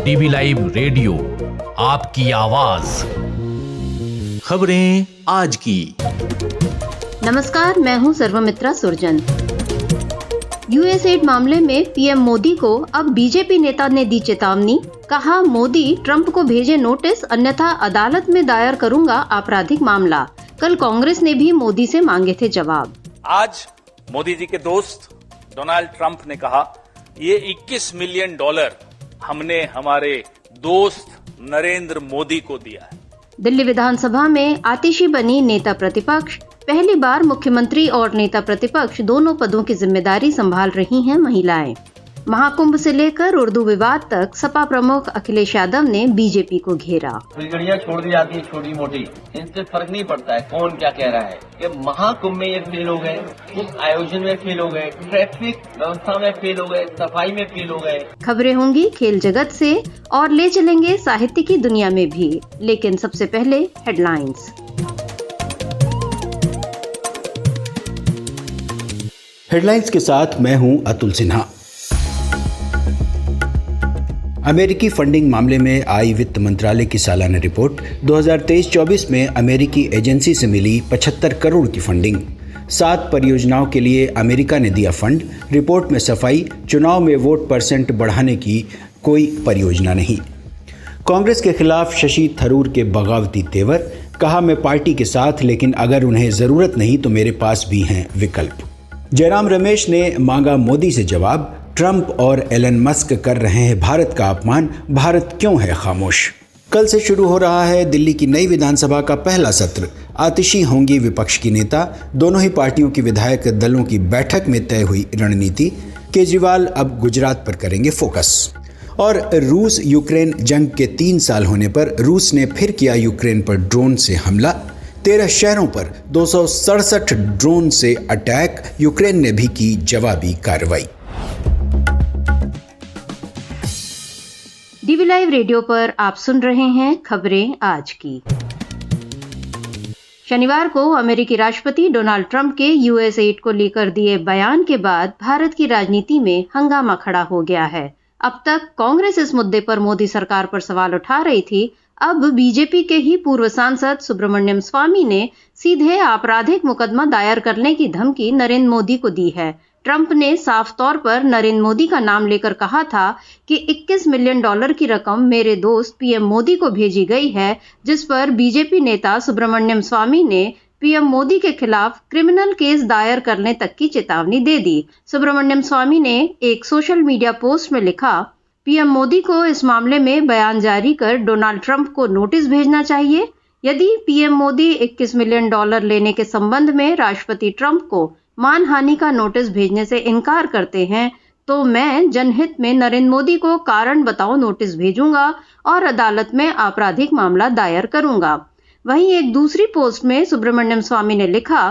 DV live radio, आपकी आवाज। खबरें आज की। नमस्कार, मैं हूं सर्वमित्रा सुरजन। यूएसएड मामले में पीएम मोदी को अब बीजेपी नेता ने दी चेतावनी। कहा, मोदी ट्रंप को भेजे नोटिस, अन्यथा अदालत में दायर करूंगा आपराधिक मामला। कल कांग्रेस ने भी मोदी से मांगे थे जवाब। आज मोदी जी के दोस्त डोनाल्ड ट्रंप ने कहा, ये 21 मिलियन डॉलर हमने हमारे दोस्त नरेंद्र मोदी को दिया है। दिल्ली विधानसभा में आतिशी बनी नेता प्रतिपक्ष। पहली बार मुख्यमंत्री और नेता प्रतिपक्ष दोनों पदों की जिम्मेदारी संभाल रही हैं महिलाएं। महाकुंभ से लेकर उर्दू विवाद तक सपा प्रमुख अखिलेश यादव ने बीजेपी को घेरा। बिगड़ियां छोड़ दी जाती है छोटी मोटी, इनसे फर्क नहीं पड़ता है कौन क्या कह रहा है। कि महाकुंभ में ये फेल हो गए, उस आयोजन में फेल हो गए, ट्रैफिक व्यवस्था में फेल हो गए, सफाई में फेल हो गए। खबरें होंगी खेल जगत से और ले चलेंगे साहित्य की दुनिया में भी, लेकिन सबसे पहले हेडलाइंस। हेडलाइंस के साथ मैं हूं अतुल सिन्हा। अमेरिकी फंडिंग मामले में आई वित्त मंत्रालय की सालाना रिपोर्ट। 2023-24 में अमेरिकी एजेंसी से मिली 75 करोड़ की फंडिंग। 7 परियोजनाओं के लिए अमेरिका ने दिया फंड। रिपोर्ट में सफाई, चुनाव में वोट परसेंट बढ़ाने की कोई परियोजना नहीं। कांग्रेस के खिलाफ शशि थरूर के बगावती तेवर। कहा, मैं पार्टी के साथ, लेकिन अगर उन्हें जरूरत नहीं तो मेरे पास भी हैं विकल्प। जयराम रमेश ने मांगा मोदी से जवाब। ट्रंप और एलन मस्क कर रहे हैं भारत का अपमान, भारत क्यों है खामोश। कल से शुरू हो रहा है दिल्ली की नई विधानसभा का पहला सत्र। आतिशी होंगी विपक्ष की नेता। दोनों ही पार्टियों की विधायक दलों की बैठक में तय हुई रणनीति। केजरीवाल अब गुजरात पर करेंगे फोकस। और रूस यूक्रेन जंग के 3 साल होने पर रूस ने फिर किया यूक्रेन पर ड्रोन से हमला। 13 शहरों पर 267 ड्रोन से अटैक। यूक्रेन ने भी की जवाबी कार्रवाई। डीवी लाइव रेडियो पर आप सुन रहे हैं खबरें आज की। शनिवार को अमेरिकी राष्ट्रपति डोनाल्ड ट्रंप के यूएसएड को लेकर दिए बयान के बाद भारत की राजनीति में हंगामा खड़ा हो गया है। अब तक कांग्रेस इस मुद्दे पर मोदी सरकार पर सवाल उठा रही थी। अब बीजेपी के ही पूर्व सांसद सुब्रमण्यम स्वामी ने सीधे आपराधिक मुकदमा दायर करने की धमकी नरेंद्र मोदी को दी है। ट्रंप ने साफ तौर पर नरेंद्र मोदी का नाम लेकर कहा था कि 21 मिलियन डॉलर की रकम मेरे दोस्त पीएम मोदी को भेजी गई है, जिस पर बीजेपी नेता सुब्रमण्यम स्वामी ने पीएम मोदी के खिलाफ क्रिमिनल केस दायर करने तक की चेतावनी दे दी। सुब्रमण्यम स्वामी ने एक सोशल मीडिया पोस्ट में लिखा, पीएम मोदी को इस मामले में बयान जारी कर डोनाल्ड ट्रंप को नोटिस भेजना चाहिए। यदि पीएम मोदी 21 मिलियन डॉलर लेने के संबंध में राष्ट्रपति ट्रंप को मानहानि का नोटिस भेजने से इनकार करते हैं तो मैं जनहित में नरेंद्र मोदी को कारण बताओ नोटिस भेजूंगा और अदालत में आपराधिक मामला दायर करूंगा। वहीं एक दूसरी पोस्ट में सुब्रमण्यम स्वामी ने लिखा,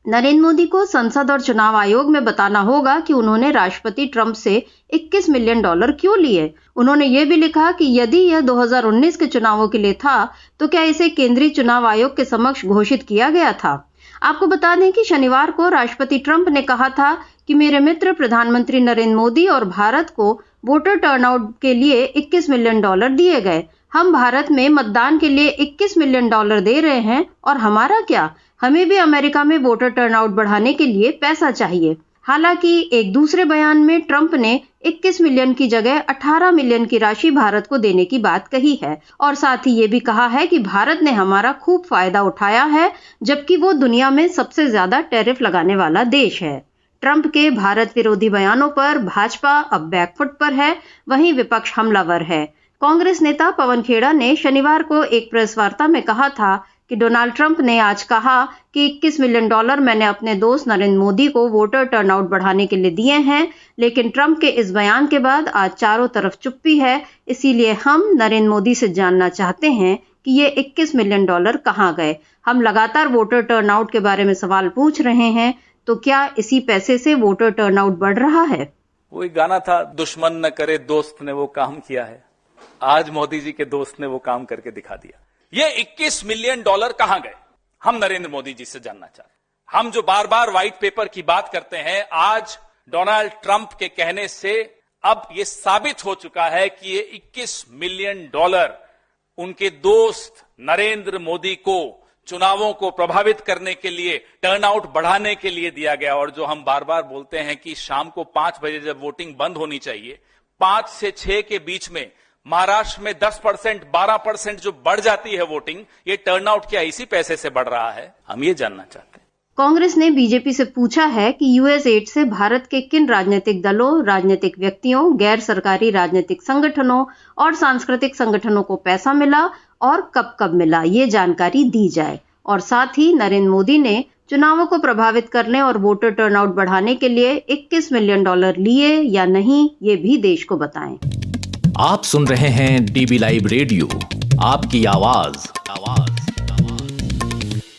नरेंद्र मोदी को संसद और चुनाव आयोग में बताना होगा कि उन्होंने राष्ट्रपति ट्रंप से 21 मिलियन डॉलर क्यों लिए। उन्होंने ये भी लिखा कि यदि यह 2019 के चुनावों के लिए था तो क्या इसे केंद्रीय चुनाव आयोग के समक्ष घोषित किया गया था। आपको बता दें कि शनिवार को राष्ट्रपति ट्रंप ने कहा था कि मेरे मित्र प्रधानमंत्री नरेंद्र मोदी और भारत को वोटर टर्नआउट के लिए 21 मिलियन डॉलर दिए गए। हम भारत में मतदान के लिए 21 मिलियन डॉलर दे रहे हैं और हमारा क्या, हमें भी अमेरिका में वोटर टर्नआउट बढ़ाने के लिए पैसा चाहिए। हालांकि एक दूसरे बयान में ट्रंप ने 21 मिलियन की जगह 18 मिलियन की राशि भारत को देने की बात कही है और साथ ही ये भी कहा है कि भारत ने हमारा खूब फायदा उठाया है, जबकि वो दुनिया में सबसे ज्यादा टैरिफ लगाने वाला देश है। ट्रंप के भारत विरोधी बयानों पर भाजपा अब बैकफुट पर है, वहीं विपक्ष हमलावर है। कांग्रेस नेता पवन खेड़ा ने शनिवार को एक प्रेस वार्ता में कहा था कि डोनाल्ड ट्रंप ने आज कहा कि 21 मिलियन डॉलर मैंने अपने दोस्त नरेंद्र मोदी को वोटर टर्नआउट बढ़ाने के लिए दिए हैं, लेकिन ट्रंप के इस बयान के बाद आज चारों तरफ चुप्पी है। इसीलिए हम नरेंद्र मोदी से जानना चाहते हैं कि ये 21 मिलियन डॉलर कहाँ गए। हम लगातार वोटर टर्नआउट के बारे में सवाल पूछ रहे हैं, तो क्या इसी पैसे से वोटर टर्नआउट बढ़ रहा है? वही गाना था, दुश्मन न करे दोस्त ने वो काम किया है। आज मोदी जी के दोस्त ने वो काम करके दिखा दिया। ये 21 मिलियन डॉलर कहां गए, हम नरेंद्र मोदी जी से जानना चाहते हैं। हम जो बार बार व्हाइट पेपर की बात करते हैं, आज डोनाल्ड ट्रंप के कहने से अब ये साबित हो चुका है कि ये $21 मिलियन उनके दोस्त नरेंद्र मोदी को चुनावों को प्रभावित करने के लिए, टर्नआउट बढ़ाने के लिए दिया गया। और जो हम बार बार बोलते हैं कि शाम को 5 बजे जब वोटिंग बंद होनी चाहिए, 5 से 6 के बीच में महाराष्ट्र में 10%, 12% जो बढ़ जाती है वोटिंग, ये टर्नआउट क्या इसी पैसे से बढ़ रहा है? हम ये जानना चाहते हैं। कांग्रेस ने बीजेपी से पूछा है कि यूएस एड से भारत के किन राजनीतिक दलों, राजनीतिक व्यक्तियों, गैर सरकारी राजनीतिक संगठनों और सांस्कृतिक संगठनों को पैसा मिला और कब कब मिला, ये जानकारी दी जाए। और साथ ही नरेंद्र मोदी ने चुनावों को प्रभावित करने और वोटर टर्नआउट बढ़ाने के लिए $21 मिलियन लिए या नहीं, ये भी देश को बताएं। आप सुन रहे हैं डीबी लाइव रेडियो, आपकी आवाज।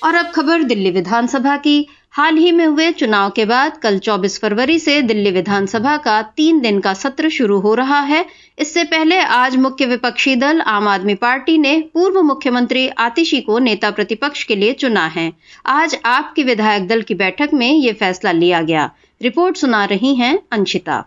और अब खबर दिल्ली विधानसभा की। हाल ही में हुए चुनाव के बाद कल 24 फरवरी से दिल्ली विधानसभा का 3 दिन का सत्र शुरू हो रहा है। इससे पहले आज मुख्य विपक्षी दल आम आदमी पार्टी ने पूर्व मुख्यमंत्री आतिशी को नेता प्रतिपक्ष के लिए चुना है। आज आप के विधायक दल की बैठक में ये फैसला लिया गया। रिपोर्ट सुना रही हैं अंशिता।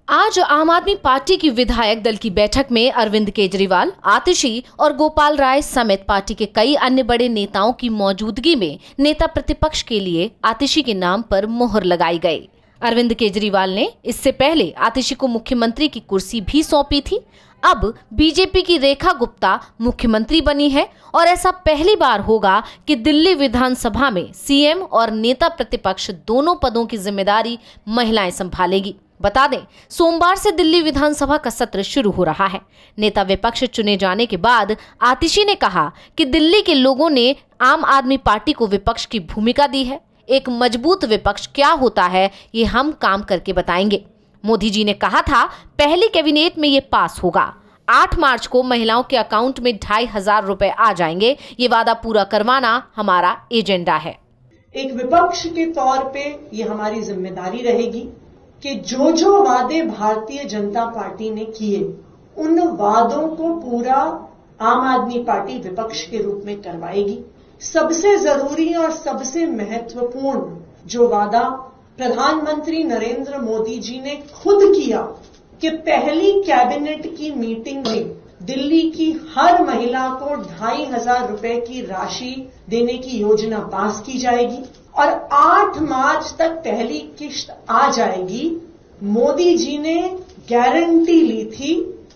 आज आम आदमी पार्टी की विधायक दल की बैठक में अरविंद केजरीवाल, आतिशी और गोपाल राय समेत पार्टी के कई अन्य बड़े नेताओं की मौजूदगी में नेता प्रतिपक्ष के लिए आतिशी के नाम पर मोहर लगाई गई। अरविंद केजरीवाल ने इससे पहले आतिशी को मुख्यमंत्री की कुर्सी भी सौंपी थी। अब बीजेपी की रेखा गुप्ता मुख्यमंत्री बनी है और ऐसा पहली बार होगा कि दिल्ली विधानसभा में सीएम और नेता प्रतिपक्ष दोनों पदों की जिम्मेदारी महिलाएं संभालेगी। बता दें, सोमवार से दिल्ली विधानसभा का सत्र शुरू हो रहा है। नेता विपक्ष चुने जाने के बाद आतिशी ने कहा कि दिल्ली के लोगों ने आम आदमी पार्टी को विपक्ष की भूमिका दी है। एक मजबूत विपक्ष क्या होता है, ये हम काम करके बताएंगे। मोदी जी ने कहा था पहली कैबिनेट में ये पास होगा। 8 मार्च को महिलाओं के अकाउंट में 2,500 रुपए आ जाएंगे। ये वादा पूरा करवाना हमारा एजेंडा है। एक विपक्ष के तौर पे ये हमारी जिम्मेदारी रहेगी कि जो वादे भारतीय जनता पार्टी ने किए, उन वादों को पूरा आम आदमी पार्टी विपक्ष के रूप में करवाएगी। सबसे जरूरी और सबसे महत्वपूर्ण जो वादा प्रधानमंत्री नरेंद्र मोदी जी ने खुद किया कि पहली कैबिनेट की मीटिंग में दिल्ली की हर महिला को 2,500 रुपए की राशि देने की योजना पास की जाएगी और 8 मार्च तक पहली किश्त आ जाएगी। मोदी जी ने गारंटी ली थी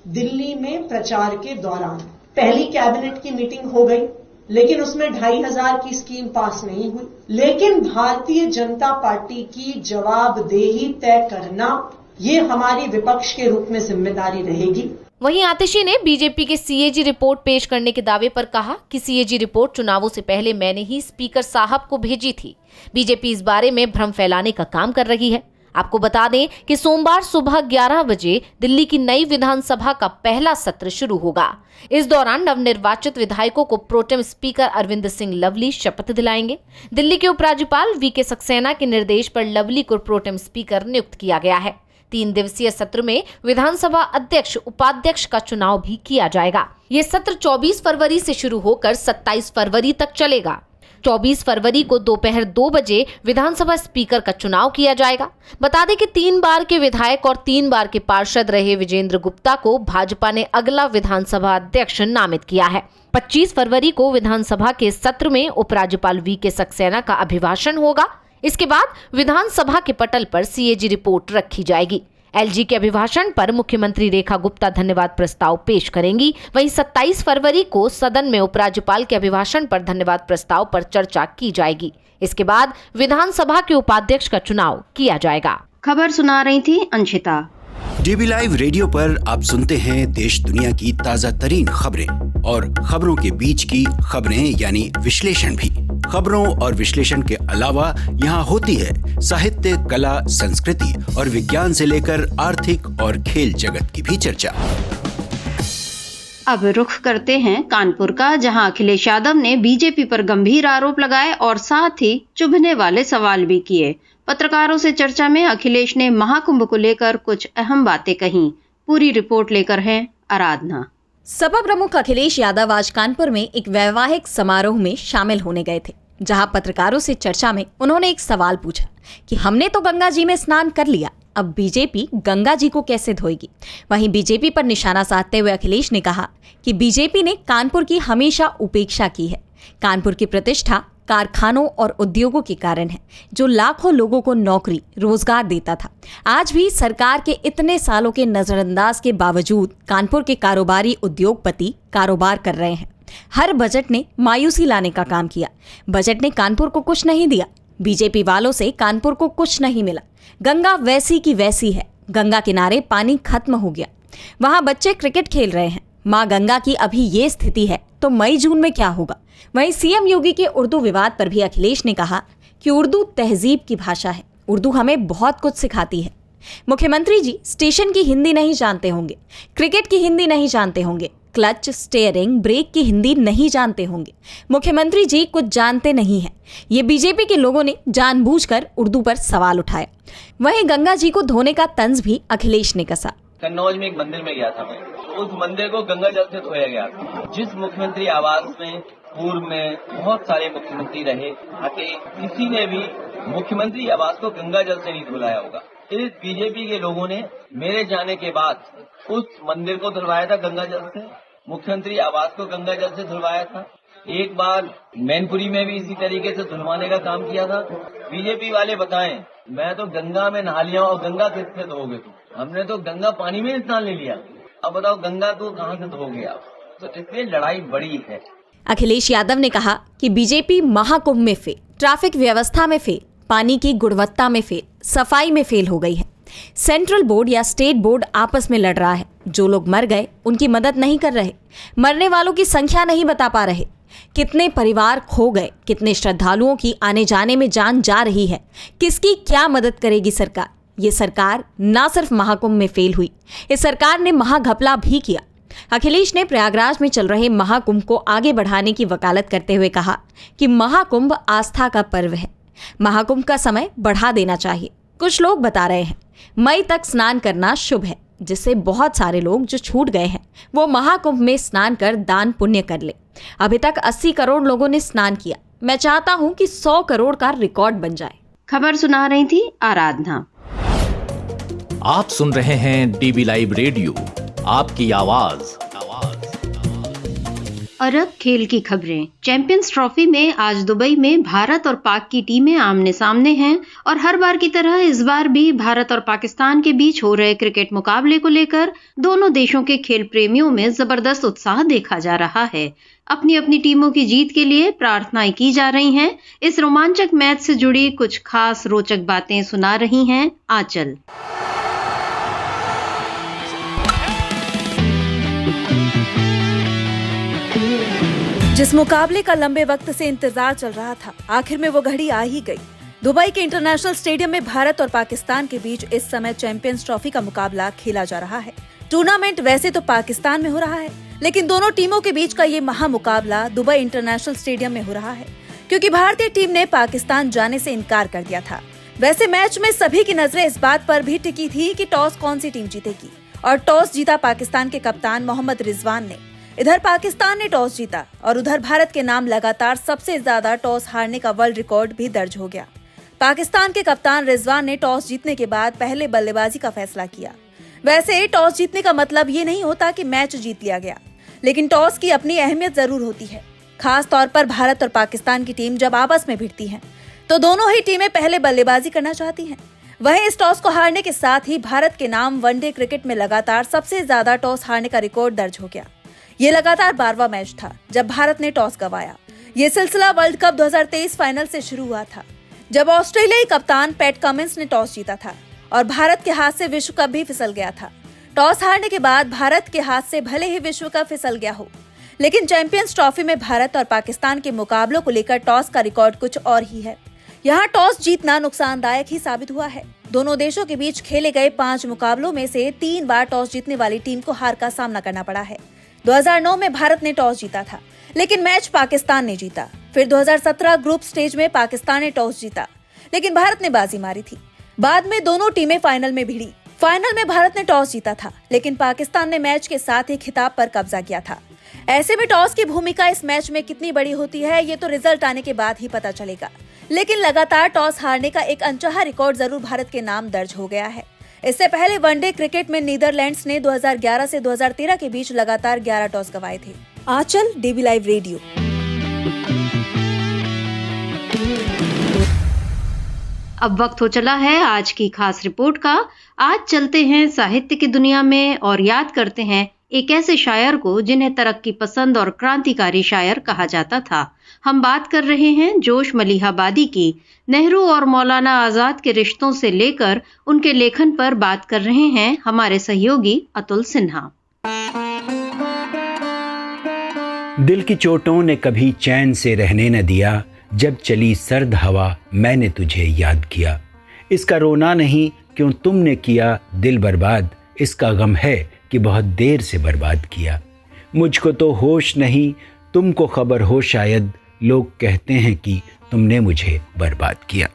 दिल्ली में प्रचार के दौरान। पहली कैबिनेट की मीटिंग हो गई, लेकिन उसमें 2,500 की स्कीम पास नहीं हुई। लेकिन भारतीय जनता पार्टी की जवाबदेही तय करना, ये हमारी विपक्ष के रूप में जिम्मेदारी रहेगी। वहीं आतिशी ने बीजेपी के सीएजी रिपोर्ट पेश करने के दावे पर कहा कि सीएजी रिपोर्ट चुनावों से पहले मैंने ही स्पीकर साहब को भेजी थी। बीजेपी इस बारे में भ्रम फैलाने का काम कर रही है। आपको बता दें कि सोमवार सुबह 11 बजे दिल्ली की नई विधानसभा का पहला सत्र शुरू होगा। इस दौरान नवनिर्वाचित विधायकों को प्रोटेम स्पीकर अरविंद सिंह लवली शपथ दिलाएंगे। दिल्ली के उपराज्यपाल वीके सक्सेना के निर्देश पर लवली को प्रोटेम स्पीकर नियुक्त किया गया है। 3 दिवसीय सत्र में विधानसभा अध्यक्ष, उपाध्यक्ष का चुनाव भी किया जाएगा। ये सत्र 24 फरवरी से शुरू होकर 27 फरवरी तक चलेगा। 24 फरवरी को दोपहर 2 बजे विधानसभा स्पीकर का चुनाव किया जाएगा। बता दें कि 3 बार के विधायक और 3 बार के पार्षद रहे विजेंद्र गुप्ता को भाजपा ने अगला विधानसभा अध्यक्ष नामित किया है। 25 फरवरी को विधानसभा के सत्र में उपराज्यपाल वीके सक्सेना का अभिभाषण होगा। इसके बाद विधानसभा के पटल पर सीएजी रिपोर्ट रखी जाएगी। एलजी के अभिभाषण पर मुख्यमंत्री रेखा गुप्ता धन्यवाद प्रस्ताव पेश करेंगी। वहीं 27 फरवरी को सदन में उपराज्यपाल के अभिभाषण पर धन्यवाद प्रस्ताव पर चर्चा की जाएगी। इसके बाद विधानसभा के उपाध्यक्ष का चुनाव किया जाएगा। खबर सुना रही थी अंशिता। डीबी लाइव रेडियो पर आप सुनते हैं देश दुनिया की ताजा तरीन खबरें और खबरों के बीच की खबरें यानी विश्लेषण भी। खबरों और विश्लेषण के अलावा यहाँ होती है साहित्य, कला, संस्कृति और विज्ञान से लेकर आर्थिक और खेल जगत की भी चर्चा। अब रुख करते हैं कानपुर का, जहां अखिलेश यादव ने बीजेपी पर गंभीर आरोप लगाए और साथ ही चुभने वाले सवाल भी किए। पत्रकारों से चर्चा में अखिलेश ने महाकुंभ को लेकर कुछ अहम बातें कहीं। पूरी रिपोर्ट लेकर हैं आराधना। सपा प्रमुख अखिलेश यादव आज कानपुर में एक वैवाहिक समारोह में शामिल होने गए थे, जहां पत्रकारों से चर्चा में उन्होंने एक सवाल पूछा कि हमने तो गंगा जी में स्नान कर लिया, अब बीजेपी गंगा जी को कैसे धोएगी। वहीं बीजेपी पर निशाना साधते हुए अखिलेश ने कहा कि बीजेपी ने कानपुर की हमेशा उपेक्षा की है। कानपुर की प्रतिष्ठा कारखानों और उद्योगों के कारण है, जो लाखों लोगों को नौकरी रोजगार देता था। आज भी सरकार के इतने सालों के नजरअंदाज के बावजूद कानपुर के कारोबारी उद्योगपति कारोबार कर रहे हैं। हर बजट ने मायूसी लाने का काम किया। बजट ने कानपुर को कुछ नहीं दिया। बीजेपी वालों से कानपुर को कुछ नहीं मिला। गंगा वैसी की वैसी है। गंगा किनारे पानी खत्म हो गया। वहां बच्चे क्रिकेट खेल रहे हैं। मां गंगा की अभी ये स्थिति है तो मई जून में क्या होगा। वहीं सीएम योगी के उर्दू विवाद पर भी अखिलेश ने कहा कि उर्दू तहजीब की भाषा है। उर्दू हमें बहुत कुछ सिखाती है। मुख्यमंत्री जी स्टेशन की हिंदी नहीं जानते होंगे, क्रिकेट की हिंदी नहीं जानते होंगे, क्लच, स्टीयरिंग, ब्रेक की हिंदी नहीं जानते होंगे। मुख्यमंत्री जी कुछ जानते नहीं हैं। ये बीजेपी के लोगों ने जानबूझकर उर्दू पर सवाल उठाया। वहीं गंगा जी को धोने का तंज भी अखिलेश ने कसा। कन्नौज में एक मंदिर में गया था मैं, उस मंदिर को गंगा जल से धोया गया। जिस मुख्यमंत्री आवास में पूर्व में बहुत सारे मुख्यमंत्री रहे, ताकि किसी ने भी मुख्यमंत्री आवास को गंगा जल से नहीं धुलाया होगा। इस बीजेपी के लोगों ने मेरे जाने के बाद उस मंदिर को धुलवाया था गंगा जल से, मुख्यमंत्री आवास को गंगा जल से धुलवाया था। एक बार मैनपुरी में भी इसी तरीके से धुलवाने का काम किया था। बीजेपी वाले बताएं, मैं तो गंगा में नहा लिया और गंगा किससे धोगे तुम? हमने तो गंगा पानी में स्नान ले लिया, अब बताओ गंगा तो कहाँ से धोगे आप? तो इसलिए लड़ाई बड़ी है। अखिलेश यादव ने कहा कि बीजेपी महाकुंभ में फेल, ट्रैफिक व्यवस्था में फेल, पानी की गुणवत्ता में फेल, सफाई में फेल हो गई है। सेंट्रल बोर्ड या स्टेट बोर्ड आपस में लड़ रहा है। जो लोग मर गए उनकी मदद नहीं कर रहे, मरने वालों की संख्या नहीं बता पा रहे, कितने परिवार खो गए, कितने श्रद्धालुओं की आने जाने में जान जा रही है, किसकी क्या मदद करेगी सरकार। ये सरकार ना सिर्फ महाकुंभ में फेल हुई, इस सरकार ने महाघपला भी किया। अखिलेश ने प्रयागराज में चल रहे महाकुंभ को आगे बढ़ाने की वकालत करते हुए कहा कि महाकुंभ आस्था का पर्व है, महाकुंभ का समय बढ़ा देना चाहिए। कुछ लोग बता रहे हैं मई तक स्नान करना शुभ है, जिससे बहुत सारे लोग जो छूट गए हैं वो महाकुंभ में स्नान कर दान पुण्य कर ले। अभी तक 80 करोड़ लोगों ने स्नान किया। मैं चाहता हूं कि 100 करोड़ का रिकॉर्ड बन जाए। खबर सुना रही थी आराधना। आप सुन रहे हैं डीबी लाइव रेडियो, आपकी आवाज। और अब खेल की खबरें। चैंपियंस ट्रॉफी में आज दुबई में भारत और पाक की टीमें आमने सामने हैं और हर बार की तरह इस बार भी भारत और पाकिस्तान के बीच हो रहे क्रिकेट मुकाबले को लेकर दोनों देशों के खेल प्रेमियों में जबरदस्त उत्साह देखा जा रहा है। अपनी अपनी टीमों की जीत के लिए प्रार्थनाएं की जा रही हैं। इस रोमांचक मैच से जुड़ी कुछ खास रोचक बातें सुना रही हैं आंचल। जिस मुकाबले का लंबे वक्त से इंतजार चल रहा था, आखिर में वो घड़ी आ ही गई। दुबई के इंटरनेशनल स्टेडियम में भारत और पाकिस्तान के बीच इस समय चैंपियंस ट्रॉफी का मुकाबला खेला जा रहा है। टूर्नामेंट वैसे तो पाकिस्तान में हो रहा है, लेकिन दोनों टीमों के बीच का ये महामुकाबला दुबई इंटरनेशनल स्टेडियम में हो रहा है, क्योंकि भारतीय टीम ने पाकिस्तान जाने से इनकार कर दिया था। वैसे मैच में सभी की नजरें इस बात पर भी टिकी थी कि टॉस कौन सी टीम जीतेगी, और टॉस जीता पाकिस्तान के कप्तान मोहम्मद रिजवान ने। इधर पाकिस्तान ने टॉस जीता और उधर भारत के नाम लगातार सबसे ज्यादा टॉस हारने का वर्ल्ड रिकॉर्ड भी दर्ज हो गया। पाकिस्तान के कप्तान रिजवान ने टॉस जीतने के बाद पहले बल्लेबाजी का फैसला किया। वैसे टॉस जीतने का मतलब ये नहीं होता कि मैच जीत लिया गया, लेकिन टॉस की अपनी अहमियत जरूर होती है। खास तौर पर भारत और पाकिस्तान की टीम जब आपस में भिड़ती हैं, तो दोनों ही टीमें पहले बल्लेबाजी करना चाहती हैं। वहीं इस टॉस को हारने के साथ ही भारत के नाम वनडे क्रिकेट में लगातार सबसे ज्यादा टॉस हारने का रिकॉर्ड दर्ज हो गया। ये लगातार 12वां मैच था जब भारत ने टॉस गंवाया। ये सिलसिला वर्ल्ड कप 2023 फाइनल से शुरू हुआ था, जब ऑस्ट्रेलियाई कप्तान पैट कमिंस ने टॉस जीता था और भारत के हाथ से विश्व कप भी फिसल गया था। टॉस हारने के बाद भारत के हाथ से भले ही विश्व कप फिसल गया हो, लेकिन चैंपियंस ट्रॉफी में भारत और पाकिस्तान के मुकाबलों को लेकर टॉस का रिकॉर्ड कुछ और ही है। यहाँ टॉस जीतना नुकसानदायक ही साबित हुआ है। दोनों देशों के बीच खेले गए 5 मुकाबलों में से 3 बार टॉस जीतने वाली टीम को हार का सामना करना पड़ा है। 2009 में भारत ने टॉस जीता था, लेकिन मैच पाकिस्तान ने जीता। फिर 2017 ग्रुप स्टेज में पाकिस्तान ने टॉस जीता, लेकिन भारत ने बाजी मारी थी। बाद में दोनों टीमें फाइनल में भिड़ी। फाइनल में भारत ने टॉस जीता था, लेकिन पाकिस्तान ने मैच के साथ ही खिताब पर कब्जा किया था। ऐसे में टॉस की भूमिका इस मैच में कितनी बड़ी होती है, ये तो रिजल्ट आने के बाद ही पता चलेगा। लेकिन लगातार टॉस हारने का एक अनचाहा रिकॉर्ड जरूर भारत के नाम दर्ज हो गया है। इससे पहले वनडे क्रिकेट में नीदरलैंड्स ने 2011 से 2013 के बीच लगातार 11 टॉस गंवाए थे। आंचल, डीबी लाइव रेडियो। अब वक्त हो चला है आज की खास रिपोर्ट का। आज चलते हैं साहित्य की दुनिया में और याद करते हैं एक ऐसे शायर को जिन्हें तरक्की पसंद और क्रांतिकारी शायर कहा जाता था। हम बात कर रहे हैं जोश मलिहाबादी की। नेहरू और मौलाना आजाद के रिश्तों से लेकर उनके लेखन पर बात कर रहे हैं हमारे सहयोगी अतुल सिन्हा। दिल की चोटों ने कभी चैन से रहने न दिया, जब चली सर्द हवा मैंने तुझे याद किया। इसका रोना नहीं क्यों तुमने किया दिल बर्बाद, इसका गम है कि बहुत देर से बर्बाद किया। मुझको तो होश नहीं, तुमको खबर हो शायद, लोग कहते हैं कि तुमने मुझे बर्बाद किया।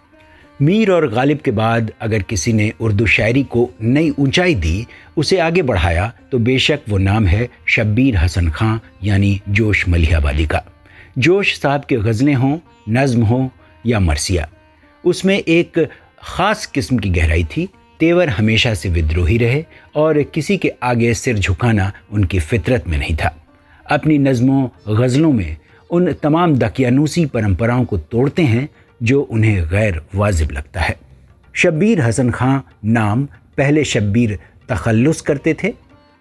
मीर और गालिब के बाद अगर किसी ने उर्दू शायरी को नई ऊंचाई दी, उसे आगे बढ़ाया, तो बेशक वो नाम है शब्बीर हसन खां यानी जोश मलिहाबादी का। जोश साहब की गज़लें हों, नज़्म हो या मरसिया, उसमें एक ख़ास किस्म की गहराई थी। तेवर हमेशा से विद्रोही रहे और किसी के आगे सिर झुकाना उनकी फितरत में नहीं था। अपनी नज़्मों गज़लों में उन तमाम दकियानूसी परंपराओं को तोड़ते हैं जो उन्हें गैर वाजिब लगता है। शब्बीर हसन खां नाम पहले शब्बीर तखल्लुस करते थे,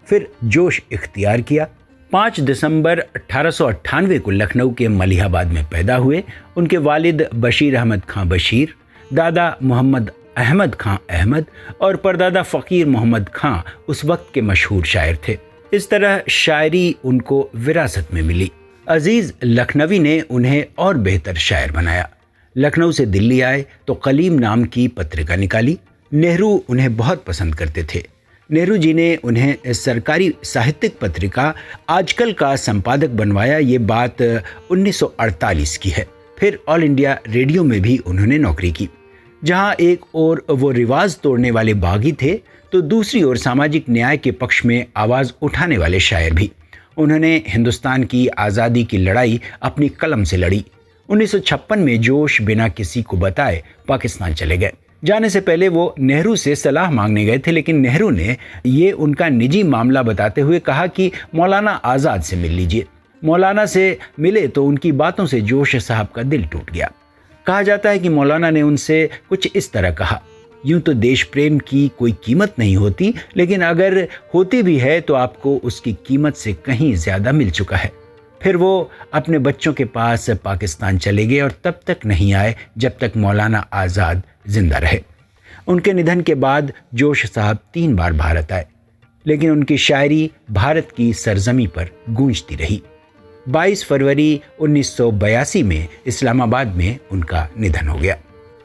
फिर जोश इख्तियार किया। 5 दिसंबर 1898 को लखनऊ के मलिहाबाद में पैदा हुए। उनके वालिद बशीर अहमद खां बशीर, दादा मोहम्मद अहमद खां अहमद और परदादा फ़कीर मोहम्मद खां उस वक्त के मशहूर शायर थे। इस तरह शायरी उनको विरासत में मिली। अजीज़ लखनवी ने उन्हें और बेहतर शायर बनाया। लखनऊ से दिल्ली आए तो कलीम नाम की पत्रिका निकाली। नेहरू उन्हें बहुत पसंद करते थे। नेहरू जी ने उन्हें सरकारी साहित्यिक पत्रिका आजकल का संपादक बनवाया। ये बात 1948 की है। फिर ऑल इंडिया रेडियो में भी उन्होंने नौकरी की। जहां एक ओर वो रिवाज तोड़ने वाले बागी थे, तो दूसरी ओर सामाजिक न्याय के पक्ष में आवाज़ उठाने वाले शायर भी। उन्होंने हिंदुस्तान की आज़ादी की लड़ाई अपनी कलम से लड़ी। 1956 में जोश बिना किसी को बताए पाकिस्तान चले गए। जाने से पहले वो नेहरू से सलाह मांगने गए थे, लेकिन नेहरू ने ये उनका निजी मामला बताते हुए कहा कि मौलाना आज़ाद से मिल लीजिए। मौलाना से मिले तो उनकी बातों से जोश साहब का दिल टूट गया। कहा जाता है कि मौलाना ने उनसे कुछ इस तरह कहा, यूं तो देश प्रेम की कोई कीमत नहीं होती, लेकिन अगर होती भी है तो आपको उसकी कीमत से कहीं ज़्यादा मिल चुका है। फिर वो अपने बच्चों के पास पाकिस्तान चले गए और तब तक नहीं आए जब तक मौलाना आज़ाद जिंदा रहे। उनके निधन के बाद जोश साहब 3 बार भारत आए, लेकिन उनकी शायरी भारत की सरजमी पर गूंजती रही। 22 फरवरी 1982 में इस्लामाबाद में उनका निधन हो गया।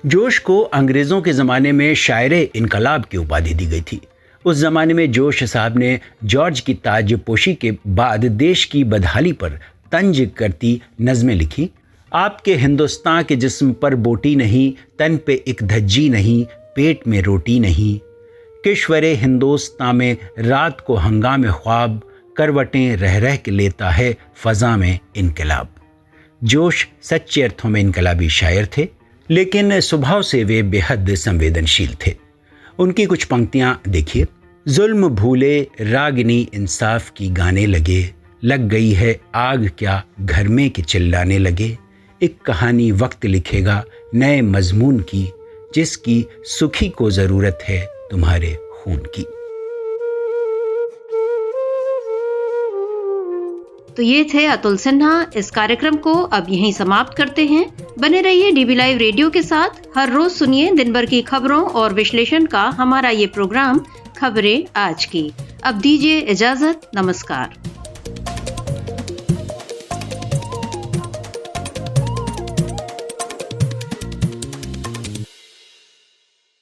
जोश को अंग्रेज़ों के ज़माने में शायरे इनकलाब की उपाधि दी गई थी। उस ज़माने में जोश साहब ने जॉर्ज की ताजपोशी के बाद देश की बदहाली पर तंज करती नज़में लिखी। आपके हिंदुस्तान के जिस्म पर बोटी नहीं, तन पे एक धज्जी नहीं, पेट में रोटी नहीं। किश्वरे हिंदुस्तान में रात को हंगामे ख्वाब, करवटें रह रह के लेता है फ़ज़ा में इनकलाब। जोश सच्चे अर्थों में इनकलाबी शायर थे, लेकिन स्वभाव से वे बेहद संवेदनशील थे। उनकी कुछ पंक्तियाँ देखिए। जुल्म भूले रागिनी इंसाफ की गाने लगे, लग गई है आग क्या घर में के चिल्लाने लगे। एक कहानी वक्त लिखेगा नए मजमून की, जिसकी सुखी को ज़रूरत है तुम्हारे खून की। तो ये थे अतुल सिन्हा। इस कार्यक्रम को अब यहीं समाप्त करते हैं। बने रहिए डीबी लाइव रेडियो के साथ। हर रोज सुनिए दिन भर की खबरों और विश्लेषण का हमारा ये प्रोग्राम खबरें आज की। अब दीजिए इजाजत। नमस्कार।